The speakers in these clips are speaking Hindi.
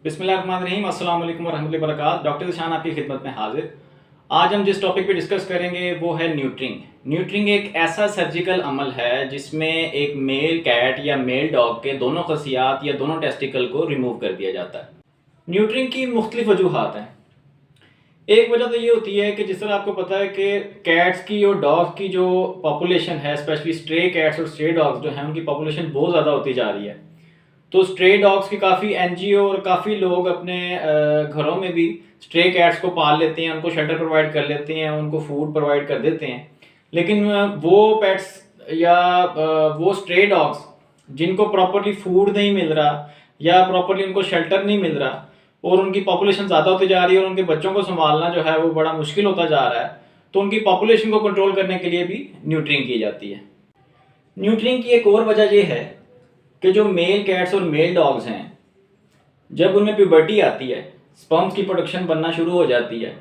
बिस्मिल्लाहिर्रहमानिर्रहीम, अस्सलाम वालेकुम वरहमतुल्लाहि वबरकातुहू। डॉक्टर ज़िशान आपकी खिदमत में हाजिर। आज हम जिस टॉपिक पे डिस्कस करेंगे वो है न्यूट्रिंग। न्यूट्रिंग एक ऐसा सर्जिकल अमल है जिसमें एक मेल कैट या मेल डॉग के दोनों खसियात या दोनों टेस्टिकल को रिमूव कर दिया जाता है। न्यूट्रिंग की मुख्तलिफ वजूहात हैं। एक वजह तो ये होती है कि जिस तरह आपको पता है कि कैट्स की और डॉग्स की जो पॉपुलेशन है, स्पेशली स्ट्रे कैट्स और स्ट्रे डॉग्स जो हैं, उनकी पॉपुलेशन बहुत ज़्यादा होती जा रही है। तो स्ट्रे डॉग्स की काफ़ी एनजीओ और काफ़ी लोग अपने घरों में भी स्ट्रे कैट्स को पाल लेते हैं, उनको शेल्टर प्रोवाइड कर लेते हैं, उनको फूड प्रोवाइड कर देते हैं। लेकिन वो पेट्स या वो स्ट्रे डॉग्स जिनको प्रॉपरली फूड नहीं मिल रहा या प्रॉपरली उनको शेल्टर नहीं मिल रहा और उनकी पॉपुलेशन ज़्यादा होती जा रही है और उनके बच्चों को संभालना जो है वो बड़ा मुश्किल होता जा रहा है, तो उनकी पॉपुलेशन को कंट्रोल करने के लिए भी न्यूट्रिंग की जाती है। न्यूट्रिंग की एक और वजह ये है कि जो मेल कैट्स और मेल डॉग्स हैं, जब उनमें प्यूबर्टी आती है, स्पर्म्स की प्रोडक्शन बनना शुरू हो जाती है,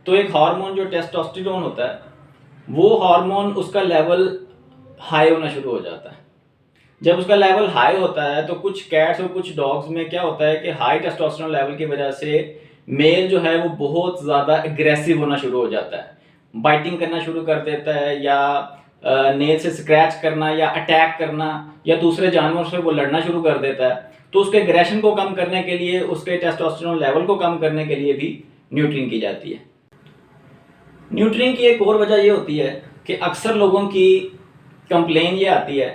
तो एक हार्मोन जो टेस्टोस्टेरोन होता है, वो हार्मोन उसका लेवल हाई होना शुरू हो जाता है। जब उसका लेवल हाई होता है तो कुछ कैट्स और कुछ डॉग्स में क्या होता है कि हाई टेस्टोस्टेरोन लेवल की वजह से मेल जो है वो बहुत ज़्यादा एग्रेसिव होना शुरू हो जाता है, बाइटिंग करना शुरू कर देता है या नेल से स्क्रैच करना या अटैक करना या दूसरे जानवरों से वो लड़ना शुरू कर देता है। तो उसके एग्रेशन को कम करने के लिए, उसके टेस्टोस्टेरोन लेवल को कम करने के लिए भी न्यूट्रिंग की जाती है। न्यूट्रिंग की एक और वजह ये होती है कि अक्सर लोगों की कंप्लेन ये आती है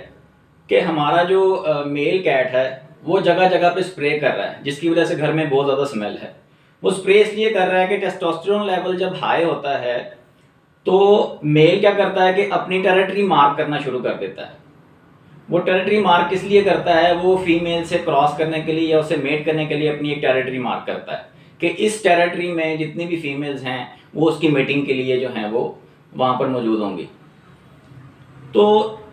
कि हमारा जो मेल कैट है वो जगह जगह पे स्प्रे कर रहा है, जिसकी वजह से घर में बहुत ज़्यादा स्मेल है। वो स्प्रे इसलिए कर रहा है कि टेस्टोस्टेरोन लेवल जब हाई होता है तो मेल क्या करता है कि अपनी टेरिटरी मार्क करना शुरू कर देता है। वो टेरिटरी मार्क किस लिए करता है? वो फीमेल से क्रॉस करने के लिए या उसे मेट करने के लिए अपनी एक टेरिटरी मार्क करता है कि इस टेरिटरी में जितनी भी फीमेल्स हैं वो उसकी मेटिंग के लिए जो हैं वो वहाँ पर मौजूद होंगी। तो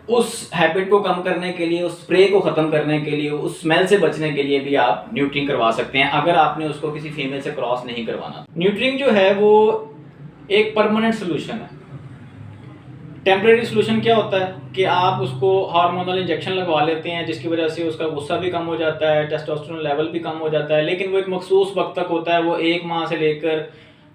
उस हैबिट को कम करने के लिए, उस स्प्रे को ख़त्म करने के लिए, उस स्मेल से बचने के लिए भी आप न्यूट्रिंग करवा सकते हैं अगर आपने उसको किसी फीमेल से क्रॉस नहीं करवाना। न्यूट्रिंग जो है वो एक परमानेंट सोल्यूशन है। टेम्परेरी सोल्यूशन क्या होता है कि आप उसको हार्मोनल इंजेक्शन लगवा लेते हैं जिसकी वजह से उसका गुस्सा भी कम हो जाता है, टेस्टोस्टेरोन लेवल भी कम हो जाता है, लेकिन वो एक मखसूस वक्त तक होता है। वो 1 माह से लेकर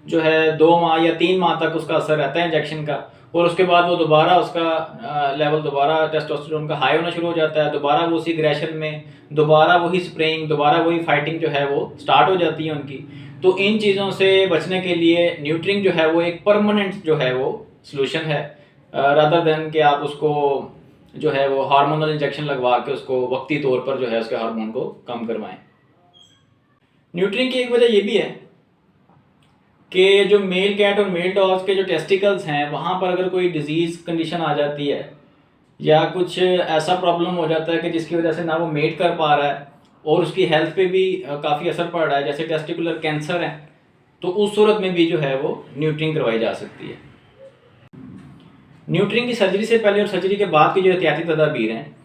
जो है 2 माह या 3 माह तक उसका असर रहता है इंजेक्शन का, और उसके बाद वो दोबारा उसका लेवल दोबारा टेस्टोस्टेरोन का हाई होना शुरू हो जाता है। दोबारा वो उसी एग्रेशन में दोबारा वही स्प्रेइंग, दोबारा वही फाइटिंग जो है वो स्टार्ट हो जाती है उनकी। तो इन चीज़ों से बचने के लिए न्यूट्रिंग जो है वो एक परमानेंट जो है वो सोल्यूशन है, रादर देन कि आप उसको जो है वो हार्मोनल इंजेक्शन लगवा के उसको वक्ती तौर पर जो है उसके हार्मोन को कम करवाएं। न्यूट्रिंग की एक वजह ये भी है कि जो मेल कैट और मेल डॉग्स के जो टेस्टिकल्स हैं वहाँ पर अगर कोई डिजीज़ कंडीशन आ जाती है या कुछ ऐसा प्रॉब्लम हो जाता है कि जिसकी वजह से ना वो मेट कर पा रहा है और उसकी हेल्थ पे भी काफ़ी असर पड़ रहा है, जैसे टेस्टिकुलर कैंसर है, तो उस सूरत में भी जो है वो न्यूट्रिंग करवाई जा सकती है। न्यूट्रिंग की सर्जरी से पहले और सर्जरी के बाद की जो एहतियाती तदाबीर हैं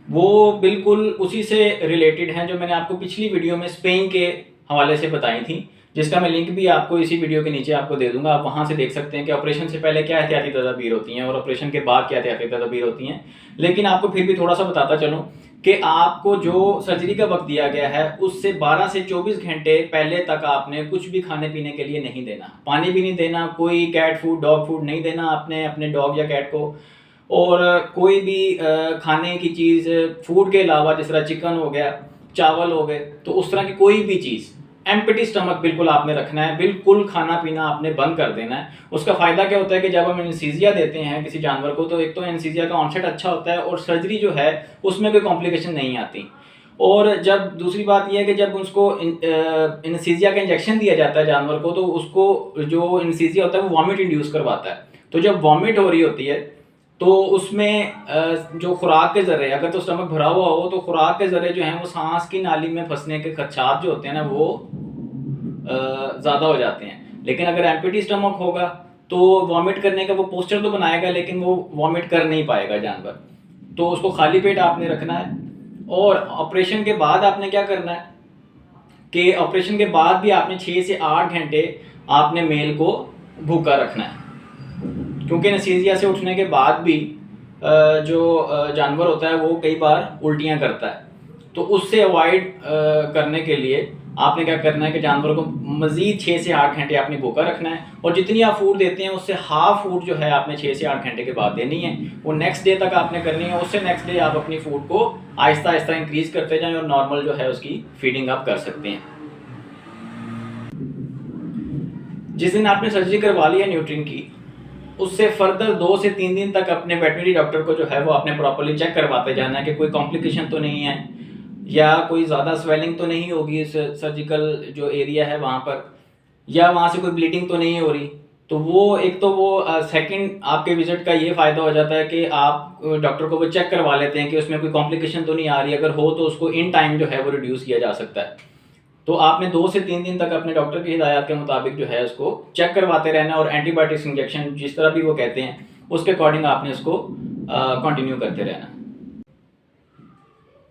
वो बिल्कुल उसी से रिलेटेड हैं जो मैंने आपको पिछली वीडियो में स्पेन के हवाले से बताई थी, जिसका मैं लिंक भी आपको इसी वीडियो के नीचे आपको दे दूंगा। आप वहाँ से देख सकते हैं कि ऑपरेशन से पहले क्या एहतियाती तदाबीर होती हैं और ऑपरेशन के बाद क्या एहतियाती तदाबीर होती हैं। लेकिन आपको फिर भी थोड़ा सा बताता चलूँ कि आपको जो सर्जरी का वक्त दिया गया है उससे 12 से 24 घंटे पहले तक आपने कुछ भी खाने पीने के लिए नहीं देना, पानी भी नहीं देना, कोई कैट फूड डॉग फूड नहीं देना आपने अपने डॉग या कैट को, और कोई भी खाने की चीज़ फूड के अलावा जिस तरह चिकन हो गया, चावल हो गए, तो उस तरह की कोई भी चीज़ एम्प्टी स्टमक बिल्कुल आपने रखना है, बिल्कुल खाना पीना आपने बंद कर देना है। उसका फ़ायदा क्या होता है कि जब हम एनेस्थीसिया देते हैं किसी जानवर को तो एक तो एनेस्थीसिया का ऑनसेट अच्छा होता है और सर्जरी जो है उसमें कोई कॉम्प्लिकेशन नहीं आती। और जब दूसरी बात यह है कि जब उसको एनेस्थीसिया का इंजेक्शन दिया जाता है जानवर को तो उसको जो एनेस्थीसिया होता है वो वॉमिट इंड्यूस करवाता है। तो जब वॉमिट हो रही होती है तो उसमें जो खुराक के ज़रिए, अगर तो स्टमक भरा हुआ हो तो खुराक के ज़रिए जो है वो सांस की नाली में फंसने के खदशात जो होते हैं ना वो ज़्यादा हो जाते हैं। लेकिन अगर एम्प्टी स्टमक होगा तो वॉमिट करने का वो पोस्चर तो बनाएगा लेकिन वो वॉमिट कर नहीं पाएगा जानवर। तो उसको खाली पेट आपने रखना है। और ऑपरेशन के बाद आपने क्या करना है कि ऑपरेशन के बाद भी आपने 6 से 8 घंटे आपने मेल को भूखा रखना है, क्योंकि एनेस्थीसिया से उठने के बाद भी जो जानवर होता है वो कई बार उल्टियाँ करता है। तो उससे अवॉइड करने के लिए आपने क्या करना है कि जानवरों को मज़ीद 6 से 8 घंटे आपने भूखा रखना है, और जितनी आप फूड देते हैं उससे हाफ फूड जो है आपने 6 से 8 घंटे के बाद देनी है। वो नेक्स्ट डे तक आपने करनी है। उससे नेक्स्ट डे आप अपनी फूड को आहिस्ता आहिस्ता इंक्रीज़ करते जाएँ और नॉर्मल जो है उसकी फीडिंग आप कर सकते हैं। जिस दिन आपने सर्जरी करवा ली है न्यूट्रिंग की, उससे फर्दर 2 से 3 दिन तक अपने वेटनरी डॉक्टर को जो है वो आपने प्रॉपर्ली चेक करवाते जाना है कि कोई कॉम्प्लिकेशन तो नहीं है, या कोई ज़्यादा स्वेलिंग तो नहीं होगी इस सर्जिकल जो एरिया है वहाँ पर, या वहाँ से कोई ब्लीडिंग तो नहीं हो रही। तो वो एक तो वो सेकंड आपके विजिट का ये फ़ायदा हो जाता है कि आप डॉक्टर को वो चेक करवा लेते हैं कि उसमें कोई कॉम्प्लिकेशन तो नहीं आ रही। अगर हो तो उसको इन टाइम जो है वो रिड्यूस किया जा सकता है। तो आपने 2 से 3 दिन तक अपने डॉक्टर की हिदायत के मुताबिक जो है उसको चेक करवाते रहना, और एंटीबायोटिक्स इंजेक्शन जिस तरह भी वो कहते हैं उसके अकॉर्डिंग आपने उसको कंटिन्यू करते रहना।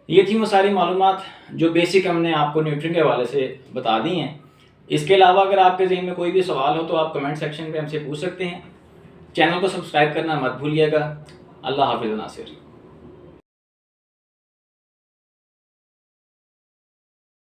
ये थी वो सारी मालूमात जो बेसिक हमने आपको न्यूट्रिएंट के हवाले से बता दी हैं। इसके अलावा अगर आपके ज़हन में कोई भी सवाल हो तो आप कमेंट सेक्शन में हमसे पूछ सकते हैं। चैनल को सब्सक्राइब करना मत भूलिएगा। अल्लाह हाफ़िज़ नासिर।